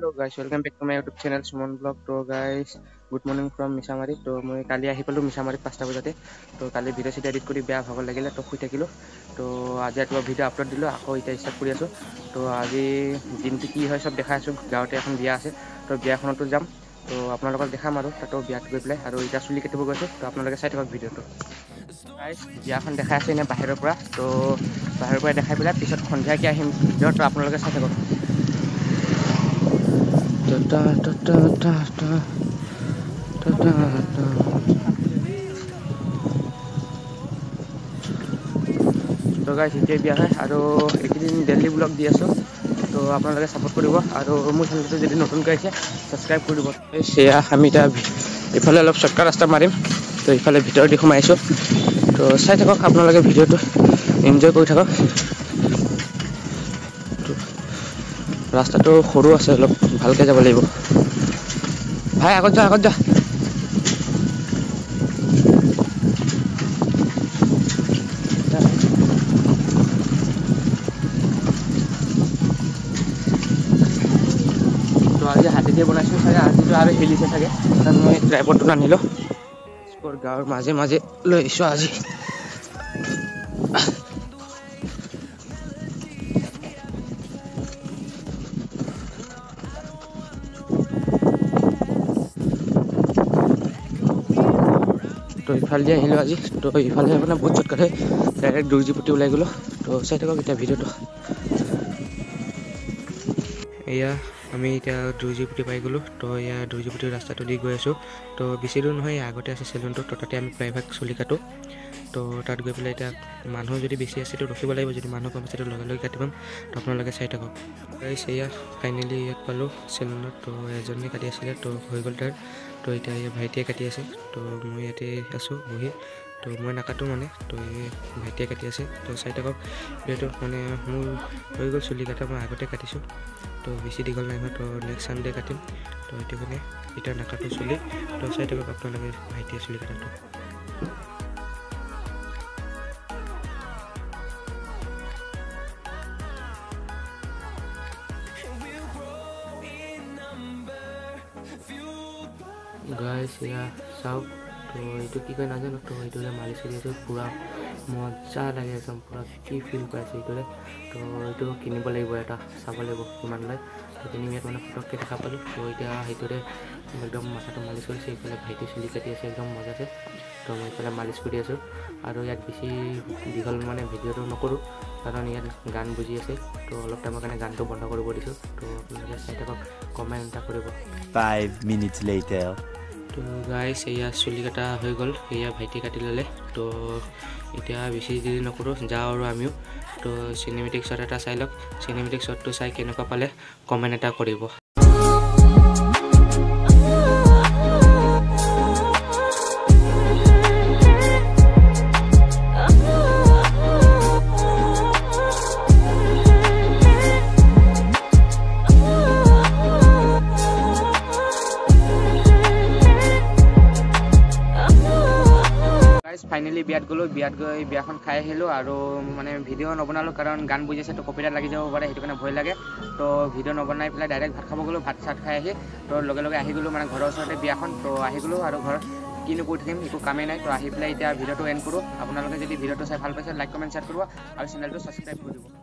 Hello guys, welcome back to my YouTube channel Suman Vlog. So guys, good morning from Misamari. So মই কালি আহি পালো মিছামাৰী 5টা বজাতে। তো কালি ভিডিও চিডিও এডিট কৰি বেয়া ভাগৰ লাগিলে তো শুই থাকিলো। তো আজি এটা ভিডিও আপলোড দিলো, আকৌ এতিয়া ষ্টাৰ্ট কৰি আছো। তো আজি দিনটো কি হয় সব দেখাই আছো। গাঁৱতে এখন বিয়া আছে, তো বিয়াখনতো যাম। তো আপোনালোকক দেখাম আৰু তাতো বিয়াত গৈ পেলাই আৰু এতিয়া চুলি কাটিব গৈছো। তো আপোনালোকে চাই থাকক ভিডিওটো। গাইজ বিয়াখন দেখাই আছে এনে বাহিৰৰ পৰা। তো বাহিৰৰ পৰা দেখাই পেলাই পিছত সন্ধিয়াকৈ আহিম ভিডিঅ'ত। তো আপোনালোকে চাই থাকক। তো গাইজ এতিয়া বিয়া হয় আৰু এইকেইদিন ডেইলি ব্লগ দি আছো। তো আপোনালোকে ছাপোৰ্ট কৰিব আৰু মোৰ চেনেলটো যদি নতুনকৈ আহিছে ছাবস্ক্ৰাইব কৰি দিব। সেয়া আমি এতিয়া ইফালে অলপ শ্বৰ্টকাট ৰাস্তা মাৰিম। তো ইফালে ভিতৰত দি সোমাই আহিছোঁ। তো চাই থাকক আপোনালোকে ভিডিঅ'টো এনজয় কৰি থাকক। ৰাস্তাটো সৰু আছে, অলপ ভালকৈ যাব লাগিব। ভাই আগত যা আগত যা। তো আজি হাতী দিয়ে বনাইছোঁ চাগে, আজিতো আৰু হিলিছে চাগে, কাৰণ মই ট্ৰাইপডটো নানিলোঁ। গাঁৱৰ মাজে মাজে লৈ আহিছোঁ আজি। তো ইফালে আহিলোঁ আজি। তো ইফালে মানে বহুত চটকাটে ডাইৰেক্ট দুৰ্জিপুতি ওলাই গ'লোঁ। তো চাই থাকক এতিয়া ভিডিঅ'টো। এয়া আমি এতিয়া দুৰ্জিপুতি পাই গ'লোঁ। তো এয়া দুৰ্জিপুতিৰ ৰাস্তাটো দি গৈ আছোঁ। তো বেছি দূৰ নহয়, আগতে আছে চেলুনটো। তো তাতে আমি প্ৰায়ভাগ চুলি কাটো। তো তাত গৈ পেলাই এতিয়া মানুহ যদি বেছি আছে তো ৰখিব লাগিব, যদি মানুহ কম আছে তো লগে লগে কাটি পাম। তো আপোনালোকে চাই থাকক। এয়া ফাইনেলি ইয়াত পালোঁ চেলুনত। তো এজনে কাটি আছিলে, তো হৈ গ'ল তাৰ। তো এতিয়া এই ভাইটিয়ে কাটি আছে। তো মই ইয়াতে আছোঁ বহি। তো মই নাকাটো মানে, তো এই ভাইটিয়ে কাটি আছে। তো চাই থাকক যিহেতু মানে মোৰ হৈ গ'ল চুলি কাটা, মই আগতে কাটিছোঁ। তো বেছি দীঘল নাই হোৱা। তো নেক্সট ছানডে কাটিম। তো সেইটো কাৰণে এতিয়া নাকাটো চুলি। তো চাই থাকক আপোনালোকে ভাইটিয়ে চুলি কাটাটো। গাইজ এয়া চাওক। তো এইটো কি কয় নাজানো। তো এইটোৰে মালিচ কৰি আছোঁ, পূৰা মজা লাগে একদম, পূৰা কি ফিল পাইছে এইটোৰে। তো এইটো কিনিব লাগিব, এটা চাব লাগিব কিমান লয়। তো কিনি ইয়াত মানে ফটককৈ দেখা পালোঁ। তো এতিয়া সেইটোৰে একদম মাথাটো মালিচ কৰিছে। এইফালে ভাইটি চুলি কাটি আছে একদম মজাছে। তো মই এইফালে মালিচ কৰি আছোঁ আৰু ইয়াত বেছি দীঘল মানে ভিডিঅ'টো নকৰোঁ, কাৰণ ইয়াত গান বুজি আছে। তো অলপ টাইমৰ কাৰণে গানটো বন্ধ কৰিব দিছোঁ। তো আপোনালোকে চাই থাকক, কমেণ্ট এটা কৰিব। 5 minutes later. তো গাইজ এয়া চুলি কাটা হৈ গ'ল, এয়া ভাইটি কাটি ল'লে। তো এতিয়া বেছি দেৰি নকৰোঁ, যাওঁ আৰু আমিও। তো চিনেমেটিক শ্বট এটা চাই লওক। চিনেমেটিক শ্বটটো চাই কেনেকুৱা পালে কমেণ্ট এটা কৰিব। ফাইনেলি বিয়াত গ'লোঁ, বিয়াত গৈ বিয়াখন খাই আহিলোঁ আৰু মানে ভিডিঅ' নবনালোঁ, কাৰণ গান বুজিছে। তো কপিৰাইট লাগি যাব পাৰে, সেইটো কাৰণে ভয় লাগে। তো ভিডিঅ' নবনাই পেলাই ডাইৰেক্ট ভাত খাব গ'লোঁ। ভাত চাত খাই আহি তো লগে লগে আহি গ'লোঁ, মানে ঘৰৰ ওচৰতে বিয়াখন। তো আহি গ'লোঁ আৰু ঘৰত কিনো কৰি থাকিম, একো কামেই নাই। তো আহি পেলাই এতিয়া ভিডিঅ'টো এণ্ড কৰোঁ। আপোনালোকে যদি ভিডিঅ'টো চাই ভাল পাইছে লাইক কমেণ্ট শ্বেয়াৰ কৰিব আৰু চেনেলটো ছাবস্ক্ৰাইব কৰি দিব।